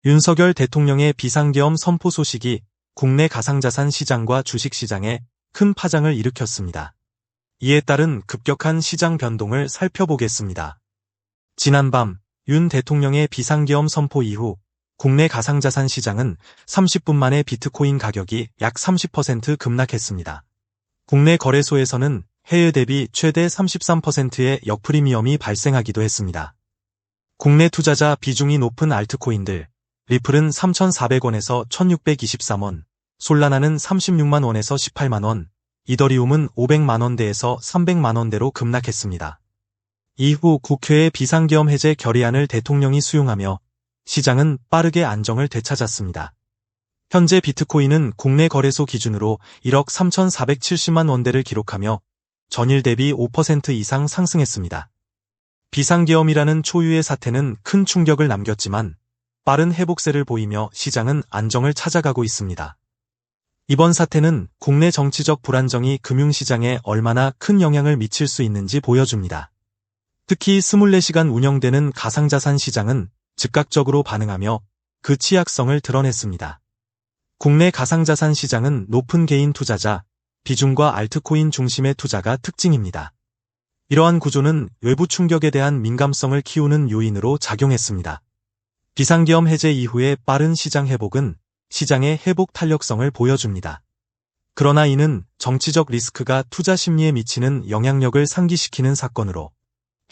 윤석열 대통령의 비상계엄 선포 소식이 국내 가상자산 시장과 주식시장에 큰 파장을 일으켰습니다. 이에 따른 급격한 시장 변동을 살펴보겠습니다. 지난밤 윤 대통령의 비상계엄 선포 이후 국내 가상자산 시장은 30분 만에 비트코인 가격이 약 30% 급락했습니다. 국내 거래소에서는 해외 대비 최대 33%의 역프리미엄이 발생하기도 했습니다. 국내 투자자 비중이 높은 알트코인들, 리플은 3,400원에서 1,623원, 솔라나는 36만원에서 18만원, 이더리움은 500만원대에서 300만원대로 급락했습니다. 이후 국회의 비상계엄 해제 결의안을 대통령이 수용하며 시장은 빠르게 안정을 되찾았습니다. 현재 비트코인은 국내 거래소 기준으로 1억 3,470만 원대를 기록하며 전일 대비 5% 이상 상승했습니다. 비상계엄이라는 초유의 사태는 큰 충격을 남겼지만 빠른 회복세를 보이며 시장은 안정을 찾아가고 있습니다. 이번 사태는 국내 정치적 불안정이 금융시장에 얼마나 큰 영향을 미칠 수 있는지 보여줍니다. 특히 24시간 운영되는 가상자산 시장은 즉각적으로 반응하며 그 취약성을 드러냈습니다. 국내 가상자산 시장은 높은 개인 투자자, 비중과 알트코인 중심의 투자가 특징입니다. 이러한 구조는 외부 충격에 대한 민감성을 키우는 요인으로 작용했습니다. 비상계엄 해제 이후의 빠른 시장 회복은 시장의 회복 탄력성을 보여줍니다. 그러나 이는 정치적 리스크가 투자 심리에 미치는 영향력을 상기시키는 사건으로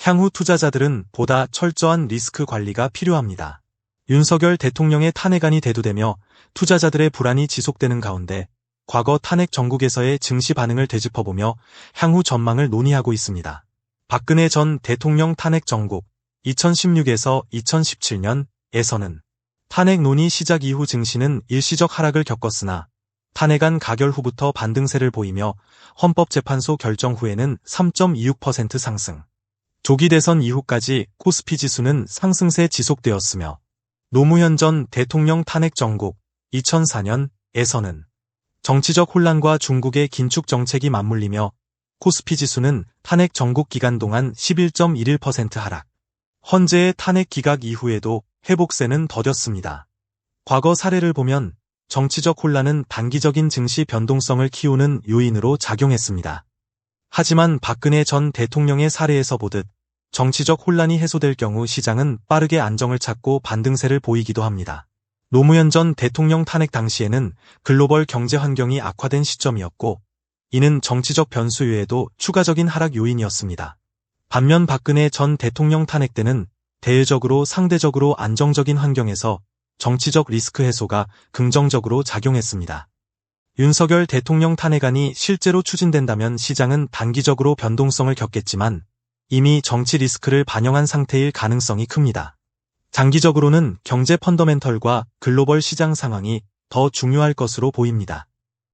향후 투자자들은 보다 철저한 리스크 관리가 필요합니다. 윤석열 대통령의 탄핵안이 대두되며 투자자들의 불안이 지속되는 가운데 과거 탄핵 정국에서의 증시 반응을 되짚어보며 향후 전망을 논의하고 있습니다. 박근혜 전 대통령 탄핵 정국 2016에서 2017년에서는 탄핵 논의 시작 이후 증시는 일시적 하락을 겪었으나 탄핵안 가결 후부터 반등세를 보이며 헌법재판소 결정 후에는 3.26% 상승. 조기 대선 이후까지 코스피 지수는 상승세 지속되었으며 노무현 전 대통령 탄핵 정국 2004년에서는 정치적 혼란과 중국의 긴축 정책이 맞물리며 코스피 지수는 탄핵 정국 기간 동안 11.11% 하락. 헌재의 탄핵 기각 이후에도 회복세는 더뎠습니다. 과거 사례를 보면 정치적 혼란은 단기적인 증시 변동성을 키우는 요인으로 작용했습니다. 하지만 박근혜 전 대통령의 사례에서 보듯 정치적 혼란이 해소될 경우 시장은 빠르게 안정을 찾고 반등세를 보이기도 합니다. 노무현 전 대통령 탄핵 당시에는 글로벌 경제 환경이 악화된 시점이었고 이는 정치적 변수 외에도 추가적인 하락 요인이었습니다. 반면 박근혜 전 대통령 탄핵 때는 대외적으로 상대적으로 안정적인 환경에서 정치적 리스크 해소가 긍정적으로 작용했습니다. 윤석열 대통령 탄핵안이 실제로 추진된다면 시장은 단기적으로 변동성을 겪겠지만 이미 정치 리스크를 반영한 상태일 가능성이 큽니다. 장기적으로는 경제 펀더멘털과 글로벌 시장 상황이 더 중요할 것으로 보입니다.